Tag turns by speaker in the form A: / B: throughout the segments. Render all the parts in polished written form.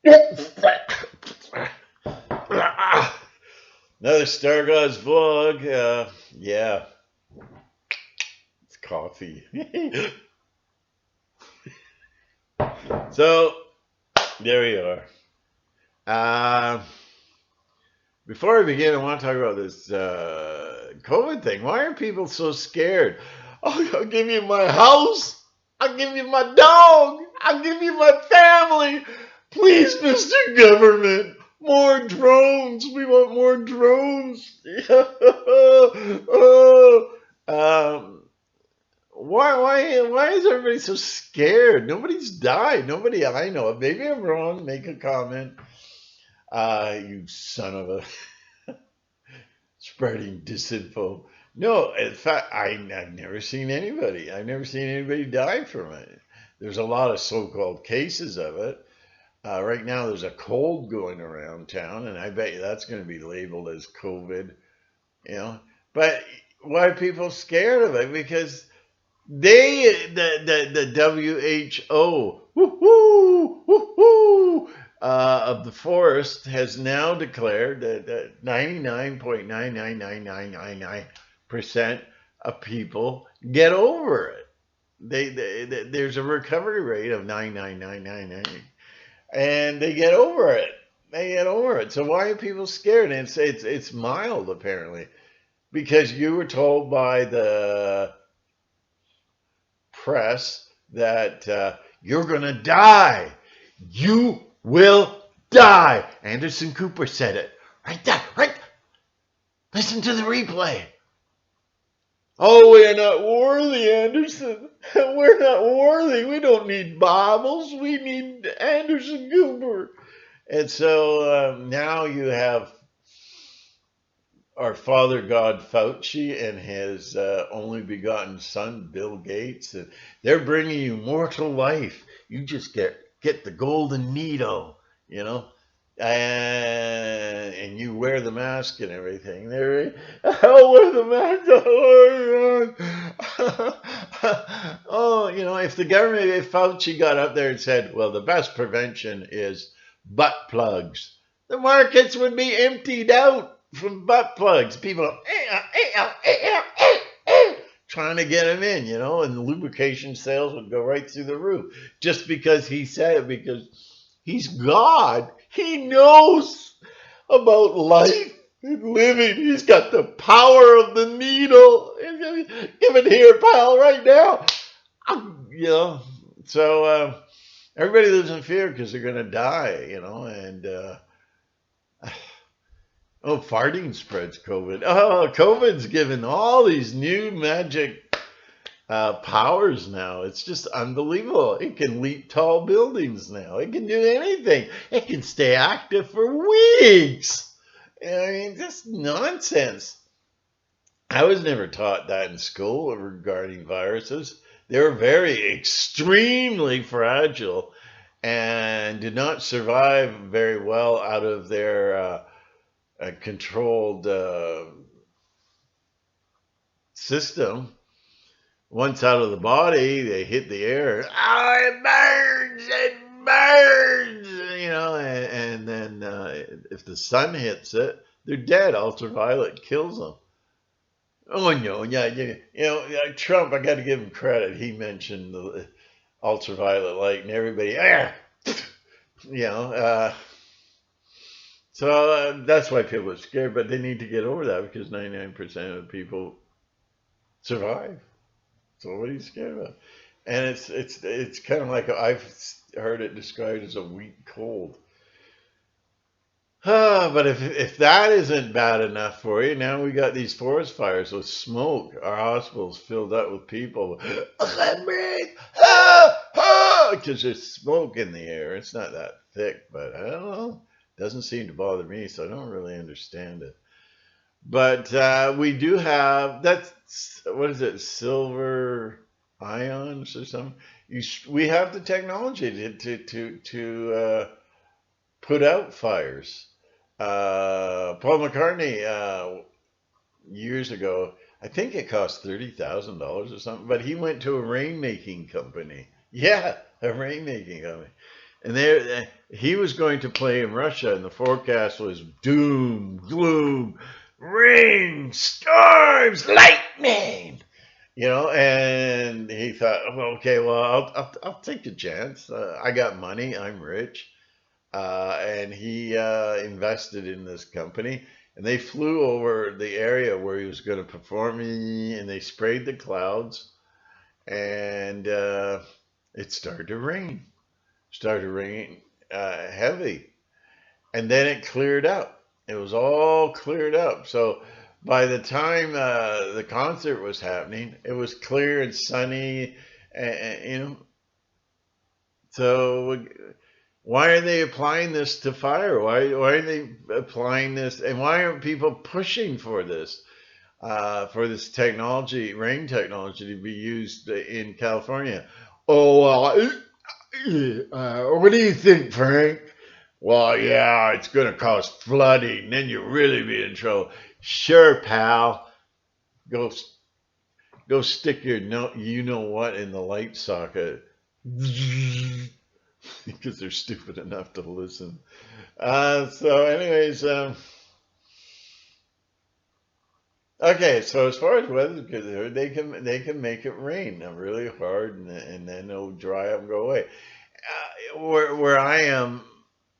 A: Another Stargods vlog. Yeah, it's coffee. So there we are. Uh, Before I begin, I want to talk about this COVID thing. Why are people so scared? Oh, I'll give you my house. I'll give you my dog. I'll give you my family. Please, Mr. Government, more drones. We want more drones. Oh, why is everybody so scared? Nobody's died. Nobody I know of. Maybe I'm wrong. Make a comment. You son of a spreading disinfo. No, in fact, I've never seen anybody. I've never seen anybody die from it. There's a lot of so-called cases of it. Right now, there's a cold going around town, and I bet you that's going to be labeled as COVID. You know, but why are people scared of it? Because the WHO, of the forest has now declared that 99.99999% of people get over it. There's a recovery rate of 99999, and they get over it. They get over it. So why are people scared? And it's mild apparently because you were told by the press that you're gonna die. You will die. Anderson Cooper said it. Right there, right. Listen to the replay. Oh, we're not worthy, Anderson. We're not worthy. We don't need Bibles. We need Anderson Cooper. And so now you have our Father God Fauci and his only begotten son, Bill Gates. And they're bringing you mortal life. You just get the golden needle, you know, and you wear the mask and everything. I'll wear the mask. Oh, you know, if the government, if Fauci got up there and said, well, the best prevention is butt plugs, the markets would be emptied out from butt plugs. People trying to get them in, you know, and the lubrication sales would go right through the roof just because he said it, because he's God. He knows about life and living. He's got the power of the needle. Give it here, pal, right now. You know, so everybody lives in fear because they're going to die, you know, and oh, farting spreads COVID. Oh, COVID's given all these new magic powers now. It's just unbelievable. It can leap tall buildings now. It can do anything. It can stay active for weeks. I mean, just nonsense. I was never taught that in school regarding viruses. They were very extremely fragile and did not survive very well out of their a controlled system. Once out of the body, they hit the air. Oh, it burns, you know, and then if the sun hits it, they're dead. Ultraviolet kills them. Oh, no, yeah, you know, Trump, I got to give him credit. He mentioned the ultraviolet light and everybody, you know, so that's why people are scared, but they need to get over that because 99% of people survive. So what are you scared about? And it's kind of like I've heard it described as a weak cold. But if that isn't bad enough for you, now we got these forest fires with smoke. Our hospitals filled up with people. I can't breathe. Because there's smoke in the air. It's not that thick, but I don't know. Doesn't seem to bother me, so I don't really understand it. But we do have, that's, what is it, silver ions or something? We have the technology to put out fires. Paul McCartney, years ago, I think it cost $30,000 or something, but he went to a rainmaking company. Yeah, a rainmaking company. And he was going to play in Russia, and the forecast was doom, gloom, rain, storms, lightning. And he thought, well, okay, well, I'll take a chance. I got money, I'm rich, and he invested in this company. And they flew over the area where he was going to perform, and they sprayed the clouds, and it started to rain heavy, and then it cleared up. It was all cleared up. So by the time the concert was happening, it was clear and sunny, and. So why are they applying this to fire? Why are they applying this, and why aren't people pushing for this technology, rain technology, to be used in California? Oh, what do you think, Frank? Well, yeah, it's going to cause flooding. Then you really be in trouble. Sure, pal. Go go stick your no, you know what in the light socket because they're stupid enough to listen. Anyways, okay. So as far as weather's concerned, they can make it rain really hard, and then it'll dry up and go away. Where I am,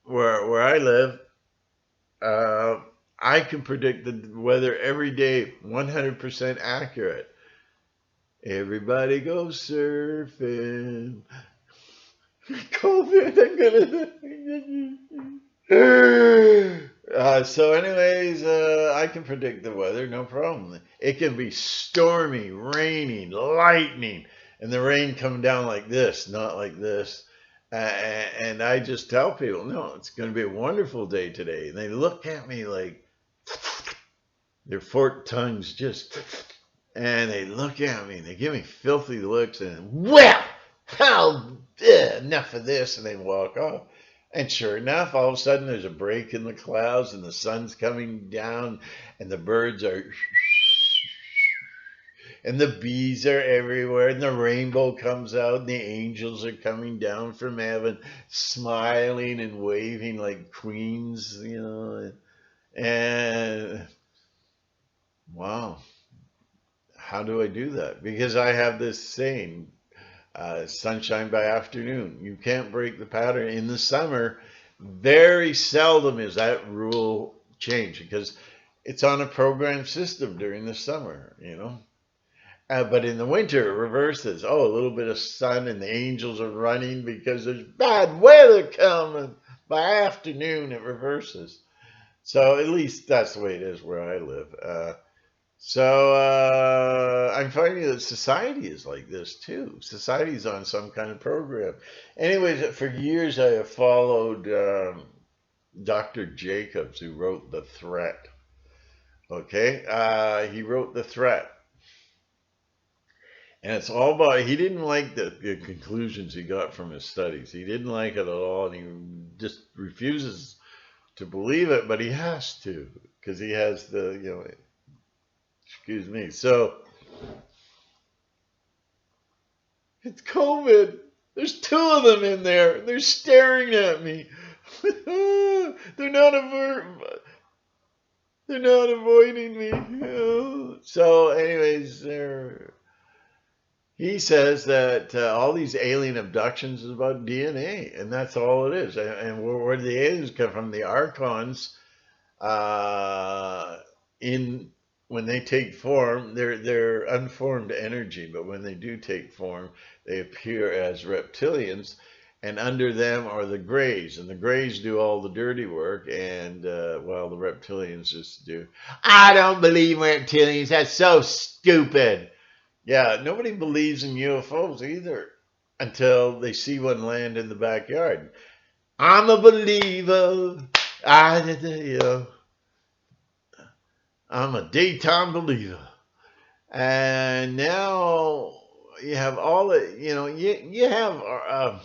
A: where I live, uh, I can predict the weather every day, 100% accurate. Everybody go surfing. COVID, I'm gonna. Anyways, I can predict the weather, no problem. It can be stormy, raining, lightning, and the rain coming down like this, not like this. And I just tell people, no, it's going to be a wonderful day today. And they look at me like their forked tongues just, and they look at me and they give me filthy looks and, well, how, enough of this, and they walk off. And sure enough, all of a sudden there's a break in the clouds and the sun's coming down and the birds are, and the bees are everywhere and the rainbow comes out and the angels are coming down from heaven, smiling and waving like queens. And wow, how do I do that? Because I have this saying, sunshine by afternoon. You can't break the pattern. In the summer, very seldom is that rule changed because it's on a programmed system during the summer. But in the winter, it reverses. Oh, a little bit of sun and the angels are running because there's bad weather coming. By afternoon, it reverses. So at least that's the way it is where I live. I'm finding that society is like this too. Society's on some kind of program. Anyways, for years I have followed Dr. Jacobs, who wrote The Threat. Okay, he wrote The Threat, and it's all about. He didn't like the conclusions he got from his studies. He didn't like it at all, and he just refuses to believe it. But he has to because he has the. Excuse me. So it's COVID. There's two of them in there. They're staring at me. they're not they're not avoiding me. So, anyways, he says that all these alien abductions is about DNA, and that's all it is. And where the aliens come from, the archons, in when they take form, they're unformed energy, but when they do take form, they appear as reptilians, and under them are the Greys, and the Greys do all the dirty work, and well, the reptilians just do. I don't believe reptilians. That's so stupid. Yeah, nobody believes in UFOs either until they see one land in the backyard. I'm a believer. You know, I'm a daytime believer. And now you have all the, you have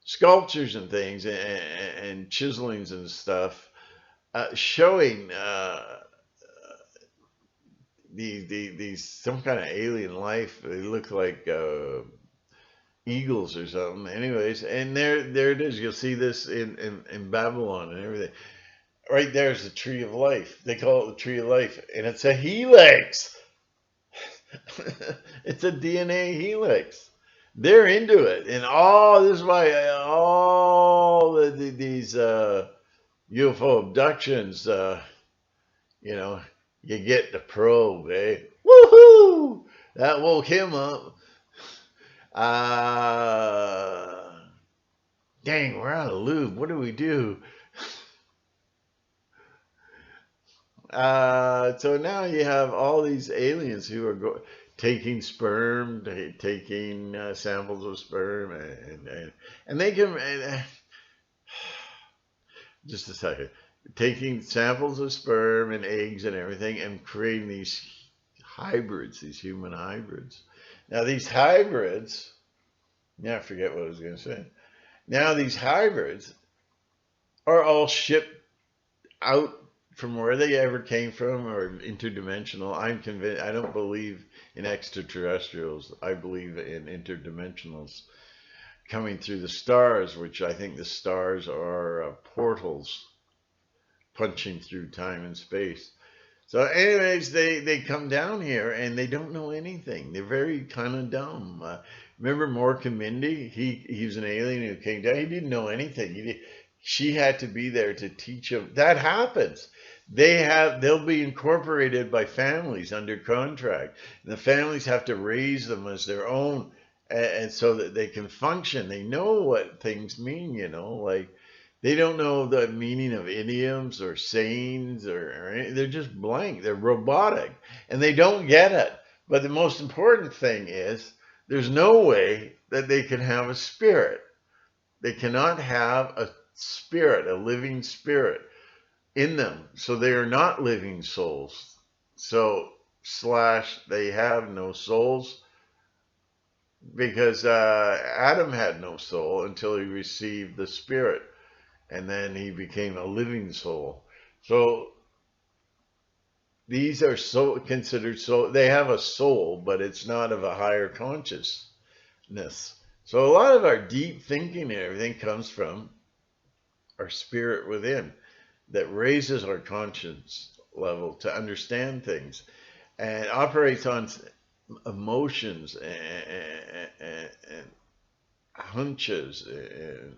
A: sculptures and things and chiselings and stuff showing these some kind of alien life. They look like eagles or something. Anyways, and there it is. You'll see this in Babylon and everything. Right there's the tree of life. They call it the tree of life, and it's a helix. It's a DNA helix. They're into it, and all this is why all these UFO abductions. You know, you get the probe, eh? Woohoo! That woke him up. Uh, Dang, we're out of lube. What do we do? So now you have all these aliens who are taking sperm, taking samples of sperm, and they can. Just a second. Taking samples of sperm and eggs and everything and creating these hybrids, these human hybrids. Now, these hybrids, yeah, I forget what I was going to say. Now, these hybrids are all shipped out from where they ever came from or interdimensional. I'm convinced, I don't believe in extraterrestrials. I believe in interdimensionals coming through the stars, which I think the stars are portals punching through time and space. So, anyways, they come down here and they don't know anything. They're very kind of dumb. Remember Mork and Mindy? He was an alien who came down. He didn't know anything. She had to be there to teach him. That happens. They'll be incorporated by families under contract. And the families have to raise them as their own, and so that they can function. They know what things mean, like they don't know the meaning of idioms or sayings or they're just blank. They're robotic and they don't get it. But the most important thing is there's no way that they can have a spirit. They cannot have a spirit, a living spirit in them. So they are not living souls. So / they have no souls because Adam had no soul until he received the spirit. And then he became a living soul. So these are considered soul. They have a soul, but it's not of a higher consciousness. So a lot of our deep thinking and everything comes from our spirit within that raises our conscience level to understand things and operates on emotions and hunches and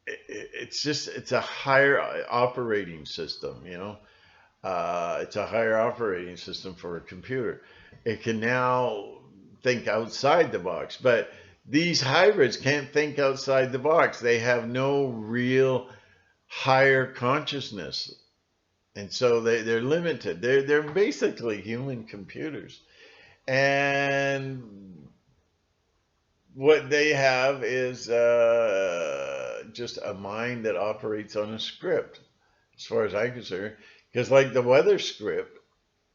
A: it's a higher operating system, it's a higher operating system for a computer. It can now think outside the box, but these hybrids can't think outside the box. They have no real higher consciousness, and so they're limited. They're basically human computers, and what they have is just a mind that operates on a script, as far as I'm concerned. Because like the weather script,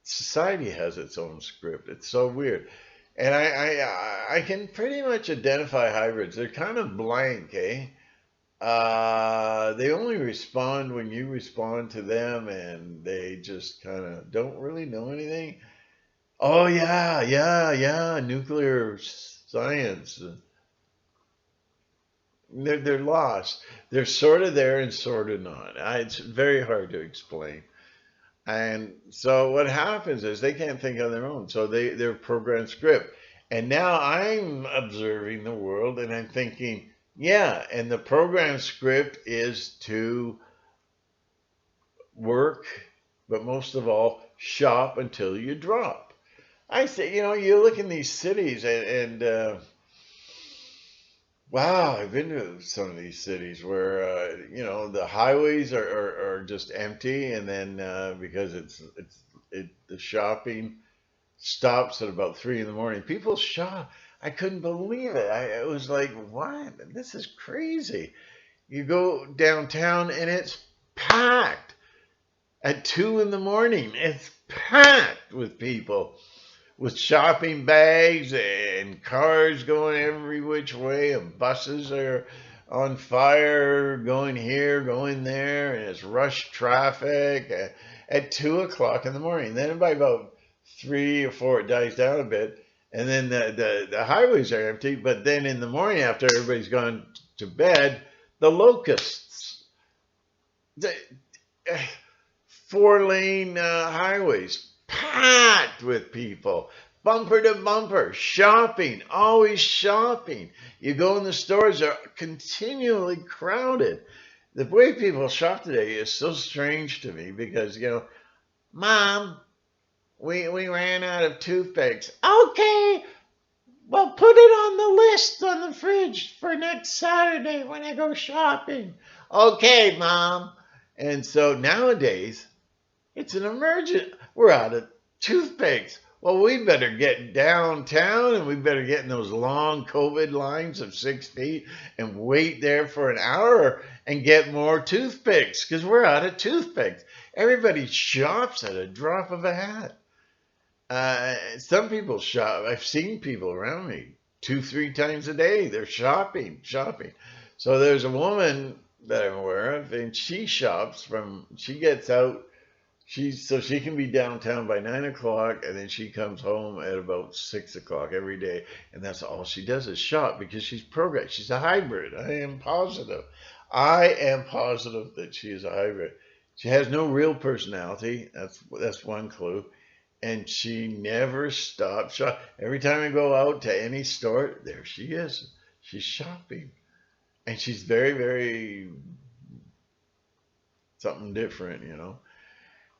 A: society has its own script. It's so weird. And I can pretty much identify hybrids. They're kind of blank, eh? They only respond when you respond to them, and they just kind of don't really know anything. Oh yeah, nuclear science. They're lost. They're sort of there and sort of not. It's very hard to explain. And so what happens is they can't think on their own. So they're programmed script. And now I'm observing the world and I'm thinking, yeah, and the program script is to work, but most of all, shop until you drop. I say, you look in these cities and wow, I've been to some of these cities where the highways are just empty, and then because the shopping stops at about 3 in the morning, people shop. I couldn't believe it. I was like, what? This is crazy. You go downtown and it's packed at 2 in the morning. It's packed with people, with shopping bags and cars going every which way, and buses are on fire, going here, going there, and it's rush traffic at 2 o'clock in the morning. Then by about 3 or 4, it dies down a bit, and then the highways are empty. But then in the morning, after everybody's gone to bed, the locusts, the 4 lane highways packed with people, bumper to bumper, shopping, always shopping. You go in the stores, they're continually crowded. The way people shop today is so strange to me because, Mom, we ran out of toothpicks. Okay, well, put it on the list on the fridge for next Saturday when I go shopping. Okay, Mom. And so nowadays, it's an emergent. We're out of toothpicks. Well, we better get downtown and we better get in those long COVID lines of 6 feet and wait there for an hour and get more toothpicks because we're out of toothpicks. Everybody shops at a drop of a hat. Some people shop. I've seen people around me 2, 3 times a day. They're shopping. So there's a woman that I'm aware of, and she shops she gets out. So she can be downtown by 9 o'clock, and then she comes home at about 6 o'clock every day, and that's all she does is shop because she's programmed. She's a hybrid. I am positive. That she is a hybrid. She has no real personality. That's one clue. And she never stops shop. Every time I go out to any store, there she is. She's shopping. And she's very, very something different.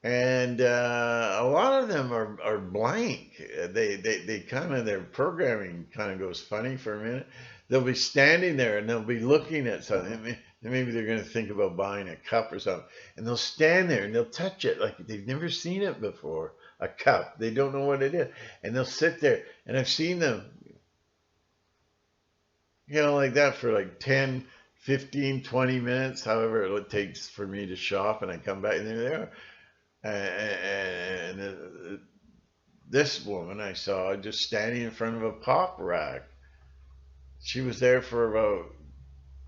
A: And a lot of them are blank. They kind of, their programming kind of goes funny for a minute. They'll be standing there and they'll be looking at something. Maybe they're going to think about buying a cup or something. And they'll stand there and they'll touch it like they've never seen it before. A cup. They don't know what it is. And they'll sit there. And I've seen them, like that for like 10, 15, 20 minutes, however it takes for me to shop. And I come back and there they are. And this woman I saw just standing in front of a pop rack. She was there for about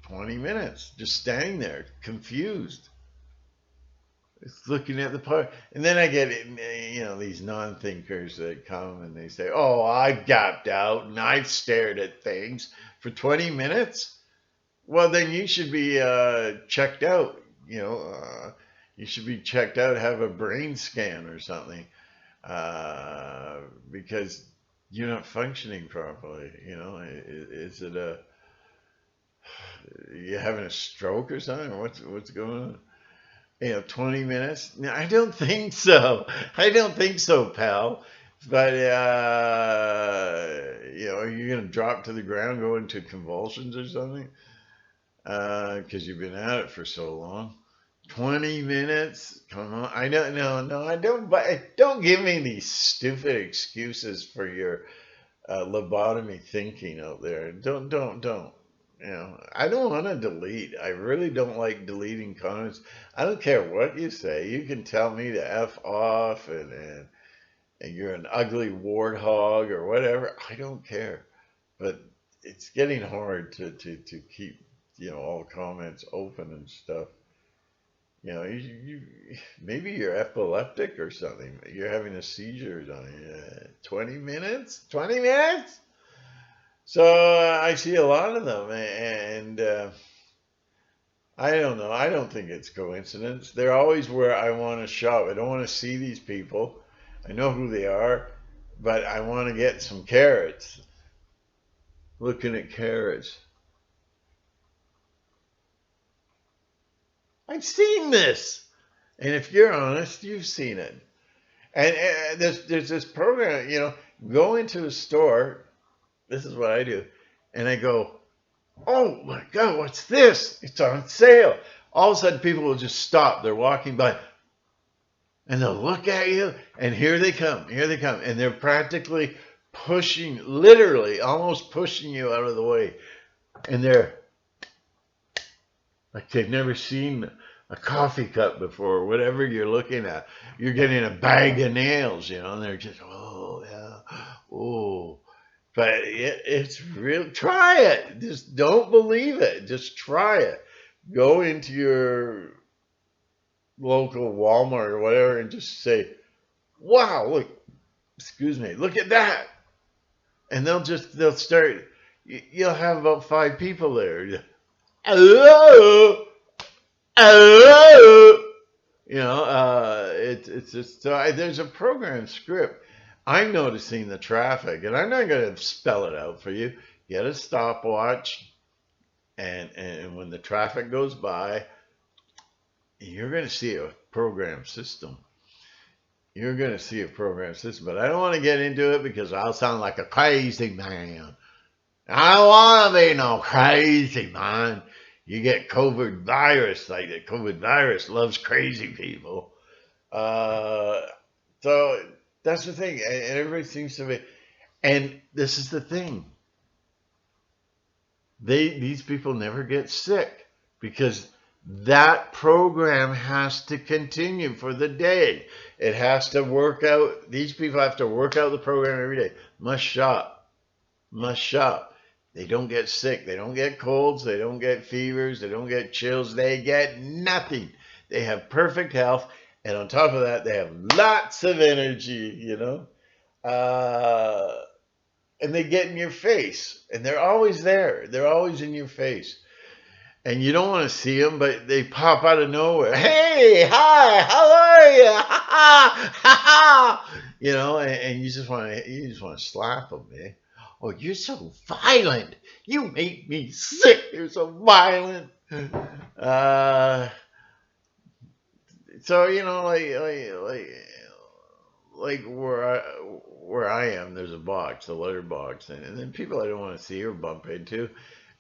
A: 20 minutes, just standing there, confused, looking at the pop. And then I get, these non-thinkers that come and they say, "Oh, I've gapped out and I've stared at things for 20 minutes." Well, then you should be checked out. You should be checked out, have a brain scan or something, because you're not functioning properly. Is it you having a stroke or something? Or what's going on? 20 minutes? No, I don't think so. I don't think so, pal. But are you going to drop to the ground, go into convulsions or something? Because you've been at it for so long. 20 minutes? Come on. I don't know. No, I don't. But don't give me these stupid excuses for your lobotomy thinking out there. Don't. I don't want to delete. I really don't like deleting comments. I don't care what you say. You can tell me to F off and you're an ugly warthog or whatever. I don't care. But it's getting hard to keep, all comments open and stuff. You maybe you're epileptic or something. You're having a seizure or something. 20 minutes? 20 minutes? So I see a lot of them, and I don't know. I don't think it's coincidence. They're always where I want to shop. I don't want to see these people. I know who they are, but I want to get some carrots. Looking at carrots. I've seen this. And if you're honest, you've seen it. And there's this program, go into a store. This is what I do. And I go, "Oh my God, what's this? It's on sale." All of a sudden, people will just stop. They're walking by and they'll look at you. And here they come. And they're practically literally almost pushing you out of the way. And they're like they've never seen a coffee cup before, or whatever you're looking at. You're getting a bag of nails, and they're just, "Oh, yeah, oh." But it's real. Try it. Just don't believe it. Just try it. Go into your local Walmart or whatever and just say, "Wow, look, excuse me, look at that." and they'll start. You'll have about 5 people there. Hello, hello. It's just there's a program script. I'm noticing the traffic, and I'm not going to spell it out for you. Get a stopwatch, and when the traffic goes by, you're going to see a program system. You're going to see a program system, but I don't want to get into it because I'll sound like a crazy man. I don't want to be no crazy man. You get COVID virus, like the COVID virus loves crazy people. Uh, so that's the thing, and everybody seems to be. And this is the thing: these people never get sick because that program has to continue for the day. It has to work out. These people have to work out the program every day. Must shop, must shop. They don't get sick. They don't get colds. They don't get fevers. They don't get chills. They get nothing. They have perfect health. And on top of that, they have lots of energy, Uh, and they get in your face. And they're always there. They're always in your face. And you don't want to see them, but they pop out of nowhere. Hey, hi, how are you? Ha ha, ha ha. And you just want to slap them, man. Oh, you're so violent. You make me sick. You're so violent. Uh, so like where I am, there's a box, the letter box, and then people I don't want to see or bump into.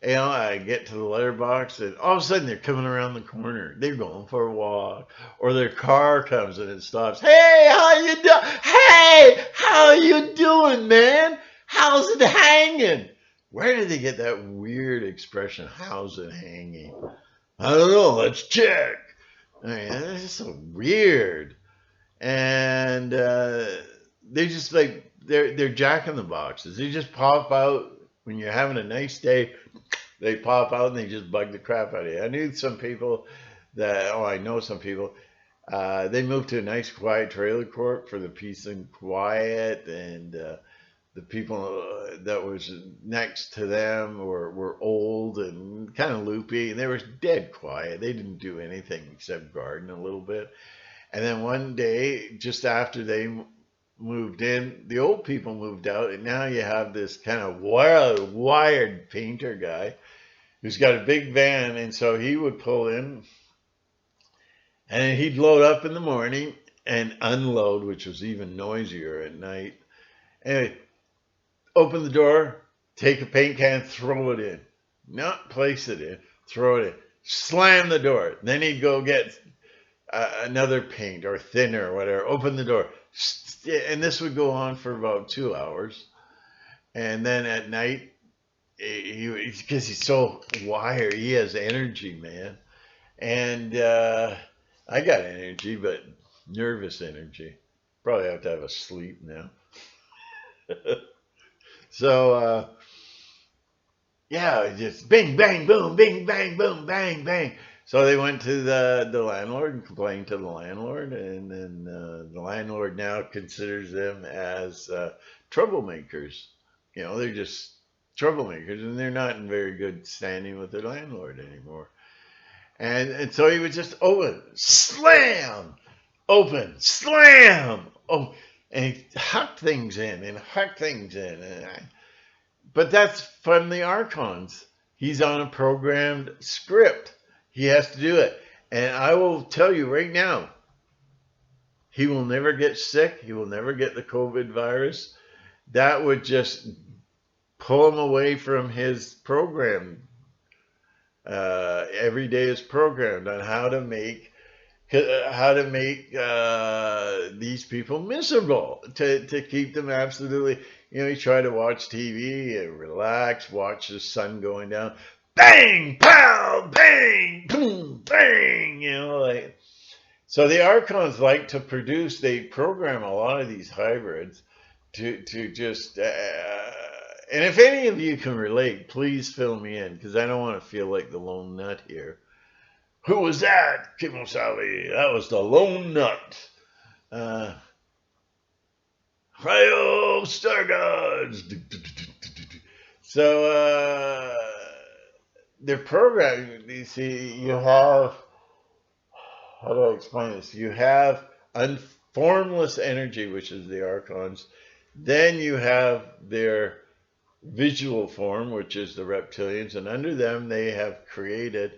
A: I get to the letterbox, and all of a sudden they're coming around the corner. They're going for a walk, or their car comes and it stops. Hey, how you doing? Hey, how you doing, man? How's it hanging? Where did they get that weird expression? How's it hanging? I don't know. Let's check. I mean, that's just so weird. And they just like they're jacking the boxes. They just pop out when you're having a nice day. They pop out and they just bug the crap out of you. I know some people. They moved to a nice quiet trailer court for the peace and quiet, and the people that was next to them were old and kind of loopy, and they were dead quiet. They didn't do anything except garden a little bit. And then one day, just after they moved in, the old people moved out, and now you have this kind of wired painter guy who's got a big van, and so he would pull in, and he'd load up in the morning and unload, which was even noisier at night. Anyway, open the door, take a paint can, throw it in. Not place it in, throw it in. Slam the door. Then he'd go get another paint or thinner or whatever. Open the door. And this would go on for about 2 hours. And then at night, because he's so wired, he has energy, man. And I got energy, but nervous energy. Probably have to have a sleep now. So, yeah, just bing, bang, boom, bing, bang, boom, bang, bang. So they went to the landlord and complained to the landlord, and then the landlord now considers them as troublemakers. They're just troublemakers, and they're not in very good standing with their landlord anymore. And so he would just open, slam, open, slam, oh, and he hucked things in and hucked things in. But that's from the Archons. He's on a programmed script. He has to do it. And I will tell you right now, he will never get sick. He will never get the COVID virus. That would just pull him away from his program. Every day is programmed on how to make these people miserable, to keep them absolutely. You try to watch TV and relax, watch the sun going down. Bang, pow, bang, boom, bang, So the Archons like to produce, they program a lot of these hybrids to just, and if any of you can relate, please fill me in, because I don't want to feel like the lone nut here. Who was that, Kimosabe? That was the lone nut. Cryo Stargods. So they're programmed. You see, you have, how do I explain this? You have unformless energy, which is the archons. Then you have their visual form, which is the reptilians, and under them they have created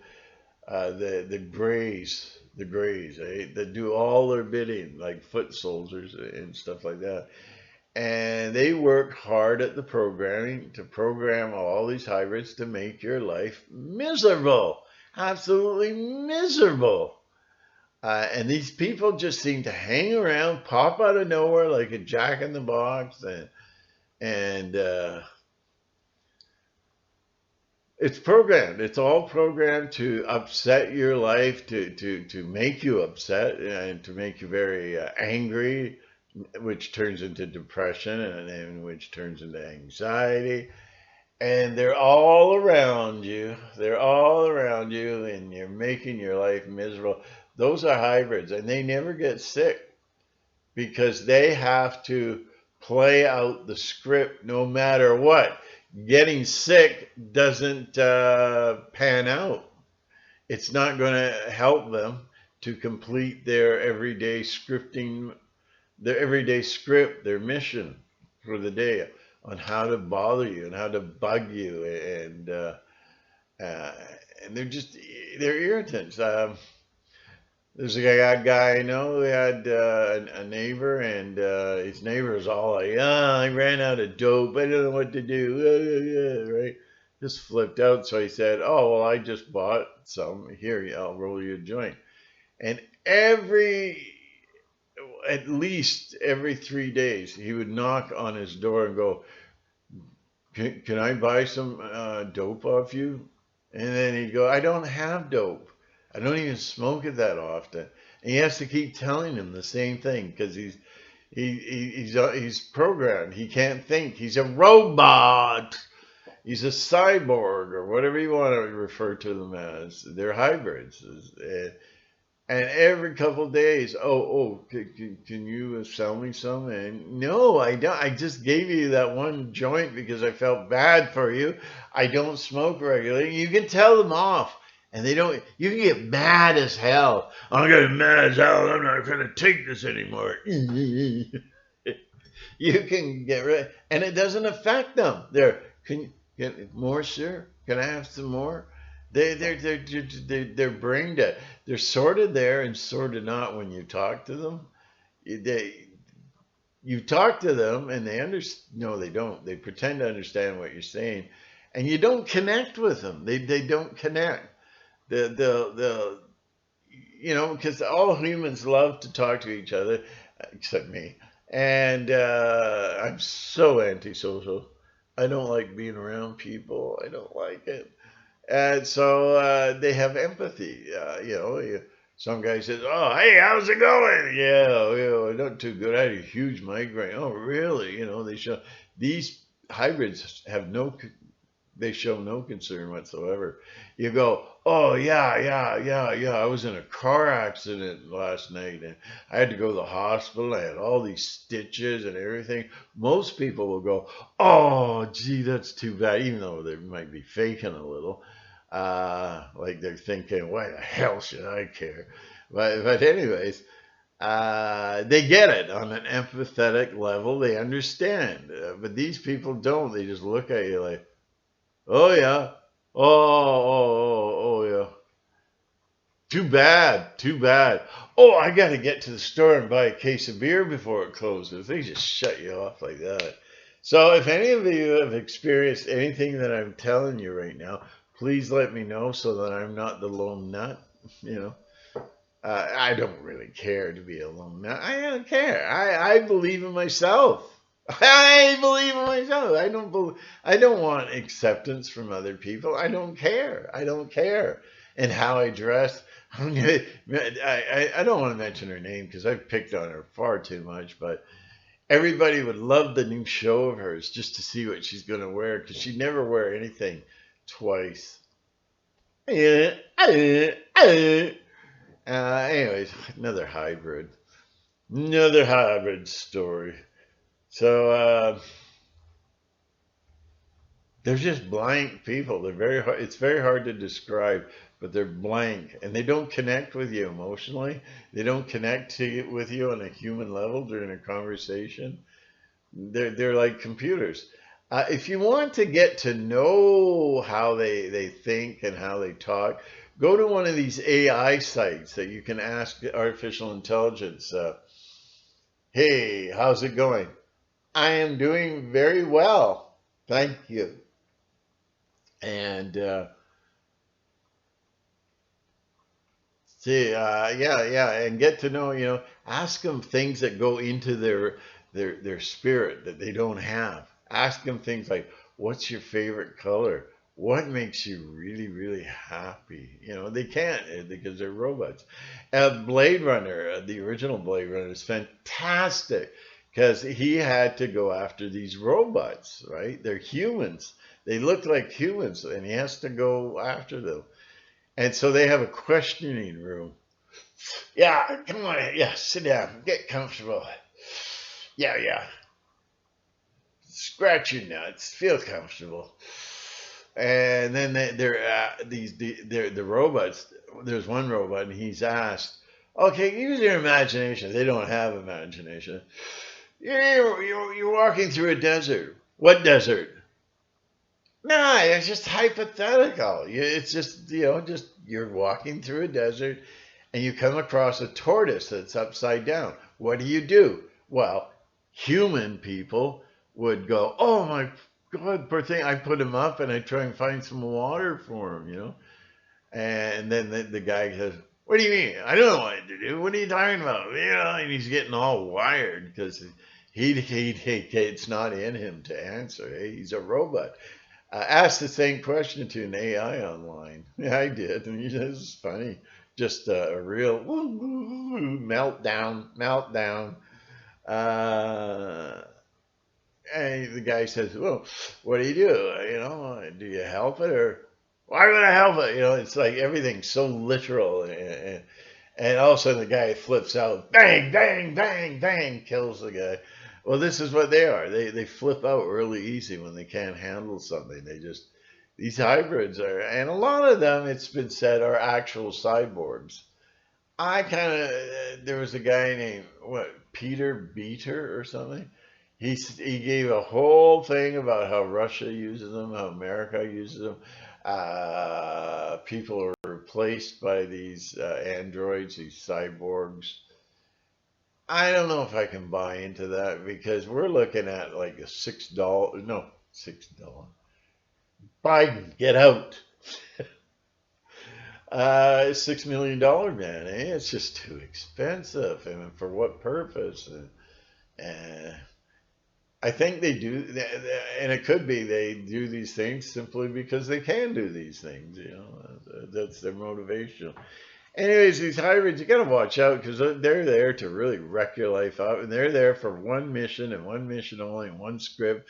A: the grays, that do all their bidding, like foot soldiers and stuff like that. And they work hard at the programming to program all these hybrids to make your life miserable, absolutely miserable. And these people just seem to hang around, pop out of nowhere like a jack in the box, and it's programmed. It's all programmed to upset your life, to make you upset, and to make you very angry, which turns into depression, and which turns into anxiety. And they're all around you. They're all around you, and you're making your life miserable. Those are hybrids, and they never get sick because they have to play out the script no matter what. Getting sick doesn't pan out. It's not going to help them to complete their everyday scripting, their everyday script, their mission for the day on how to bother you and how to bug you, uh, and they're irritants. There's a guy I know who had a neighbor, and his neighbor was all like, "Ah, I ran out of dope. I don't know what to do." Right? Just flipped out. So he said, "Oh, well, I just bought some. Here, I'll roll you a joint." And at least every 3 days, he would knock on his door and go, can I buy some dope off you? And then he'd go, I don't have dope. I don't even smoke it that often. And he has to keep telling him the same thing because he's programmed. He can't think. He's a robot. He's a cyborg or whatever you want to refer to them as. They're hybrids. And every couple of days, can you sell me some? And no, I don't. I just gave you that one joint because I felt bad for you. I don't smoke regularly. You can tell them off, and they don't. You can get mad as hell. I'm getting mad as hell. I'm not going to take this anymore. You can get rid, and it doesn't affect them. Can you get more, sir? Can I have some more? They're brain dead. They're sorted there and sorted not when you talk to them. They You talk to them and they understand. No, they don't. They pretend to understand what you're saying, and you don't connect with them. They don't connect. The because all humans love to talk to each other, except me. And I'm so antisocial. I don't like being around people. I don't like it. And so they have empathy. Some guy says, "Oh, hey, how's it going?" Yeah, not too good. I had a huge migraine. Oh, really? These hybrids have they show no concern whatsoever. You go, "Oh, yeah. I was in a car accident last night and I had to go to the hospital. I had all these stitches and everything." Most people will go, "Oh, gee, that's too bad," even though they might be faking a little. Like they're thinking, "Why the hell should I care?" But anyways, they get it on an empathetic level. They understand, but these people don't. They just look at you like, "Oh yeah, oh yeah. Too bad, too bad. Oh, I got to get to the store and buy a case of beer before it closes." They just shut you off like that. So if any of you have experienced anything that I'm telling you right now, please let me know so that I'm not the lone nut. You know, I don't really care to be a lone nut. I don't care. I believe in myself. I believe in myself. I don't want acceptance from other people. I don't care. I don't care. And how I dress. I don't want to mention her name because I've picked on her far too much, but everybody would love the new show of hers just to see what she's going to wear because she'd never wear anything twice. Anyways, another hybrid story. So they're just blank people. They're very hard. It's very hard to describe, but they're blank, and they don't connect with you emotionally. They don't connect with you on a human level during a conversation. They're like computers. If you want to get to know how they think and how they talk, go to one of these AI sites that you can ask artificial intelligence. Hey, how's it going? I am doing very well, thank you. And see, yeah, and get to know, ask them things that go into their spirit that they don't have. Ask them things like, "What's your favorite color? What makes you really, really happy?" They can't because they're robots. Blade Runner, the original Blade Runner, is fantastic because he had to go after these robots, right? They're humans. They look like humans, and he has to go after them. And so they have a questioning room. Yeah, come on. Yeah, sit down. Get comfortable. Yeah, yeah. Scratch your nuts. Feel comfortable. And then they're they're the robots. There's one robot, and he's asked, "Okay, use your imagination." They don't have imagination. You're walking through a desert. What desert? No, it's just hypothetical. It's just just you're walking through a desert and you come across a tortoise that's upside down. What do? Well, human people would go, "Oh my God, poor thing!" I put him up and I try and find some water for him. And then the guy says, "What do you mean? I don't know what to do. What are you talking about?" And he's getting all wired because it's not in him to answer. He's a robot. Asked the same question to an AI online. Yeah, I did, and it was funny. Just a real meltdown, meltdown. Uh, and the guy says, "Well, what do you do? Do you help it or why would I help it?" It's like everything's so literal, and all of a sudden the guy flips out, bang, bang, bang, bang, kills the guy. Well, this is what they are. They flip out really easy when they can't handle something. They just these hybrids are, and a lot of them, it's been said, are actual cyborgs. I kind of there was a guy named Peter Beater or something. He gave a whole thing about how Russia uses them, how America uses them. People are replaced by these androids, these cyborgs. I don't know if I can buy into that because we're looking at like a $6, no, $6. Biden, get out. $6 million man, It's just too expensive. And for what purpose? Uh, I think they do, and it could be they do these things simply because they can do these things. That's their motivation. Anyways, these hybrids, you got to watch out because they're there to really wreck your life out, and they're there for one mission and one mission only, and one script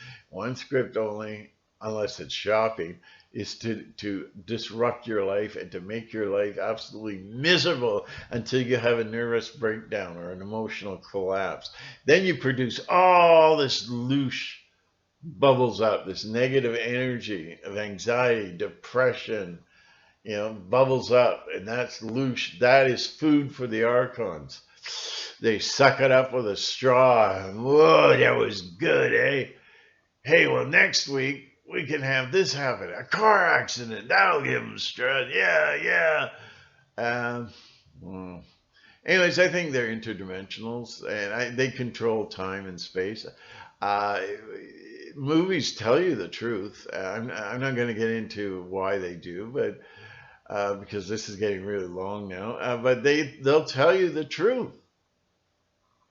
A: only, unless it's shopping, is to disrupt your life and to make your life absolutely miserable until you have a nervous breakdown or an emotional collapse. Then you produce all this loose bubbles up, this negative energy of anxiety, depression, bubbles up, and that's loose. That is food for the archons. They suck it up with a straw. Whoa, that was good, eh? Hey, well, next week we can have this happen, a car accident. That'll give them stress. Yeah, yeah. Well, anyways, I think they're interdimensionals, and they control time and space. Uh, Movies tell you the truth. I'm not going to get into why they do, but because this is getting really long now. But they'll tell you the truth.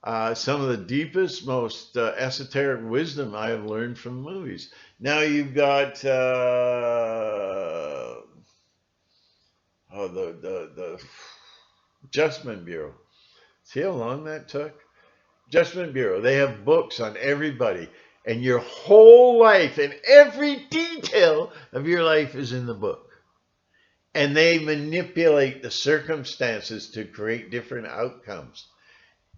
A: Some of the deepest, most esoteric wisdom I have learned from movies. Now you've got the Adjustment Bureau. See how long that took? Adjustment Bureau. They have books on everybody, and your whole life and every detail of your life is in the book. And they manipulate the circumstances to create different outcomes.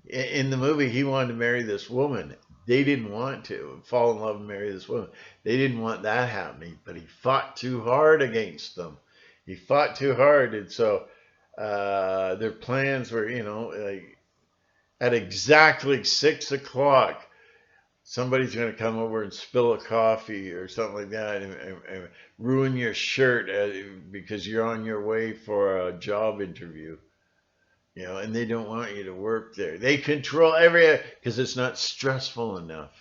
A: In the movie, he wanted to marry this woman. They didn't want to fall in love and marry this woman. They didn't want that happening, but he fought too hard against them. He fought too hard, and so their plans were, like at exactly 6 o'clock, somebody's going to come over and spill a coffee or something like that, and ruin your shirt because you're on your way for a job interview. And they don't want you to work there. They control every because it's not stressful enough.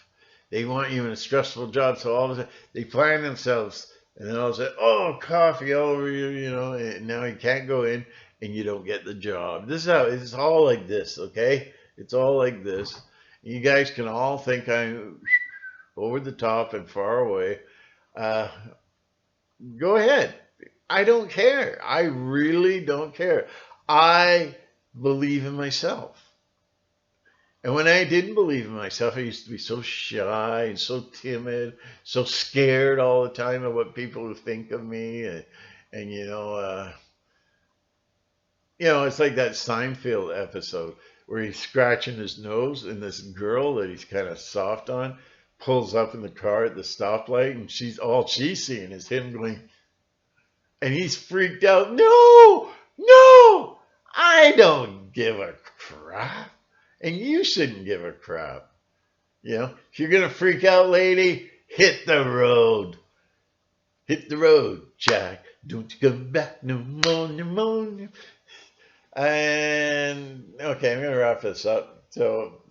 A: They want you in a stressful job, so all of a sudden they plan themselves, and then all of a sudden, oh, coffee all over you, and now you can't go in, and you don't get the job. This is how it's all like this, okay? It's all like this. You guys can all think I'm over the top and far away. Uh, Go ahead. I don't care. I really don't care. I believe in myself. And when I didn't believe in myself, I used to be so shy and so timid, so scared all the time of what people would think of me. And it's like that Seinfeld episode where he's scratching his nose, and this girl that he's kind of soft on pulls up in the car at the stoplight, and she's seeing is him going, and he's freaked out. No, no, I don't give a crap. And you shouldn't give a crap. If you're going to freak out, lady, hit the road. Hit the road, Jack. Don't you come back no more, no more. And, okay, I'm going to wrap this up. So,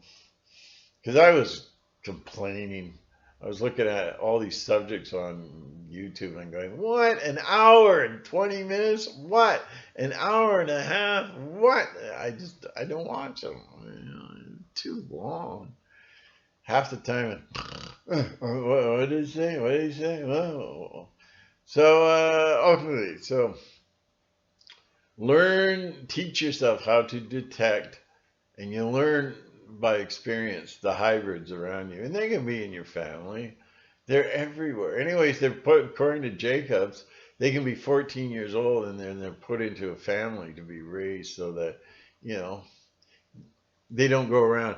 A: because I was complaining. I was looking at all these subjects on YouTube and going, what? An hour and 20 minutes? What? An hour and a half? What? I don't watch them. Too long. Half the time, what did he say? What did he say? Oh. So, ultimately, teach yourself how to detect, and you learn by experience the hybrids around you, and they can be in your family. They're everywhere. Anyways, according to Jacobs, they can be 14 years old, and then they're put into a family to be raised so that, they don't go around,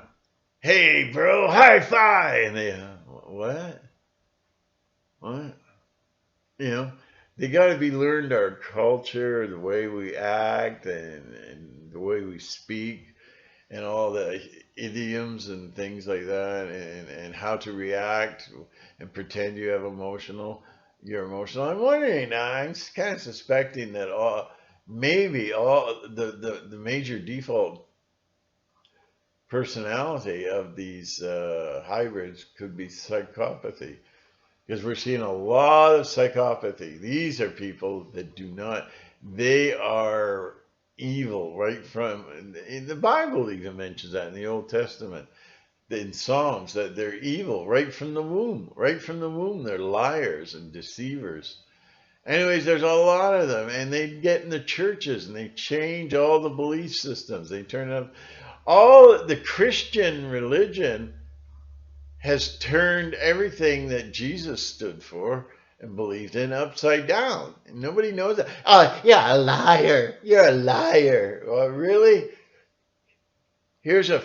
A: hey, bro, high five, and they, what? They got to be learned our culture, the way we act, and the way we speak, and all the idioms and things like that, and how to react and pretend you're emotional. I'm wondering, I'm kind of suspecting that maybe all the major default personality of these hybrids could be psychopathy, because we're seeing a lot of psychopathy. These are people that they are evil right from, in the Bible even mentions that in the Old Testament, in Psalms, that they're evil right from the womb. Right from the womb, they're liars and deceivers. Anyways, there's a lot of them, and they get in the churches and they change all the belief systems. They turn up all the Christian religion has turned everything that Jesus stood for and believed in upside down. And nobody knows that. Oh, yeah, a liar. You're a liar. Well, really? Here's a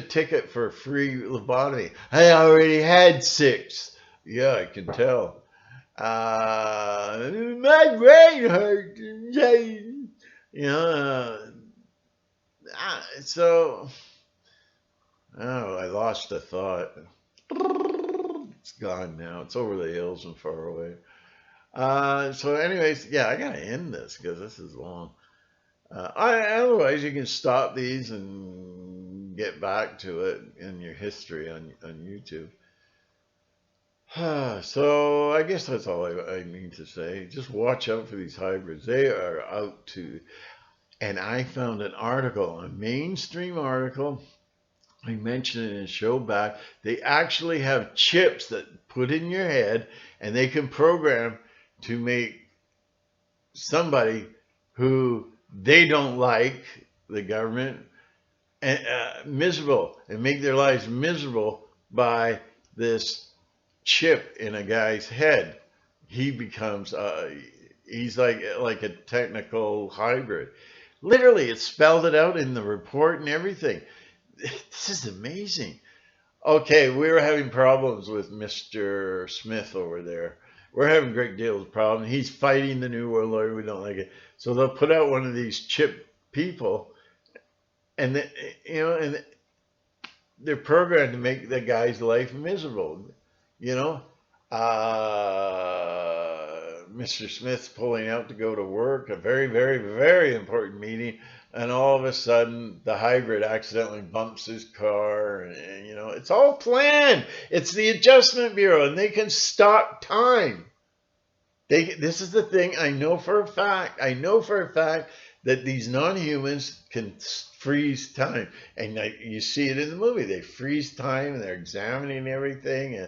A: ticket for a free lobotomy. I already had 6. Yeah, I can tell. My brain hurt. So, I lost the thought. It's gone now. It's over the hills and far away. So anyways, yeah, I gotta end this because this is long. Otherwise, you can stop these and get back to it in your history on YouTube. So I guess that's all I need to say. Just watch out for these hybrids. They are out to, and I found an article, a mainstream article. I mentioned it in a show back. They actually have chips that put in your head, and they can program to make somebody who they don't like, the government, miserable, and make their lives miserable by this chip in a guy's head. He becomes he's like a technical hybrid. Literally, it spelled it out in the report and everything. This is amazing. Okay, we were having problems with Mr. Smith over there. We're having a great deal of problem. He's fighting the New World Order. We don't like it. So they'll put out one of these chip people, and and they're programmed to make the guy's life miserable. You know, Mr. Smith's pulling out to go to work, a very, very, very important meeting, and all of a sudden the hybrid accidentally bumps his car, and it's all planned. It's the Adjustment Bureau, and they can stop time. This is the thing I know for a fact. I know for a fact that these non-humans can freeze time, and you see it in the movie. They freeze time, and they're examining everything,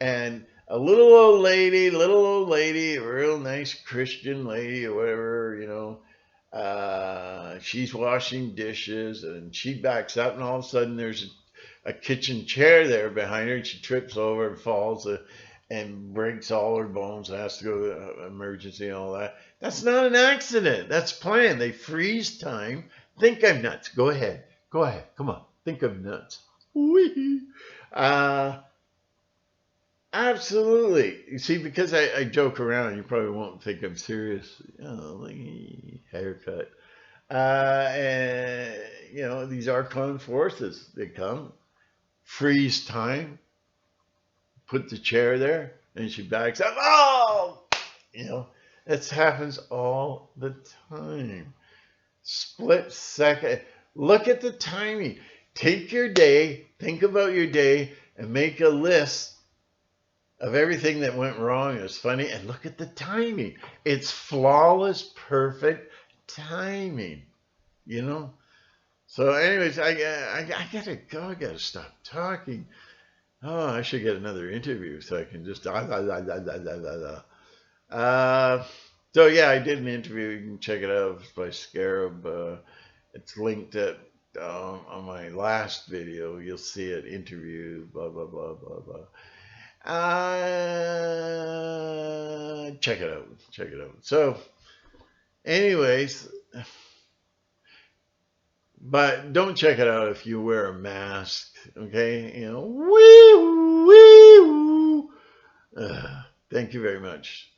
A: and a little old lady, a real nice Christian lady or whatever, she's washing dishes, and she backs up, and all of a sudden there's a kitchen chair there behind her, and she trips over and falls and breaks all her bones and has to go to emergency and all that. That's not an accident. That's planned. They freeze time. Think I'm nuts. Go ahead. Go ahead. Come on. Think I'm nuts. Wee. Uh, Absolutely. You see, because I joke around, you probably won't think I'm serious. Like haircut. And these Archon forces, they come, freeze time, put the chair there, and she backs up. Oh, that happens all the time. Split second. Look at the timing. Take your day, think about your day, and make a list of everything that went wrong. It was funny, and look at the timing. It's flawless, perfect timing. So, anyways, I gotta go. I gotta stop talking. Oh, I should get another interview so I can just. So yeah, I did an interview. You can check it out. It's by Scarab. It's linked at on my last video. You'll see it. Interview. Blah blah blah blah blah. Check it out. Check it out. So, anyways, but don't check it out if you wear a mask. Okay, wee woo, wee woo. Thank you very much.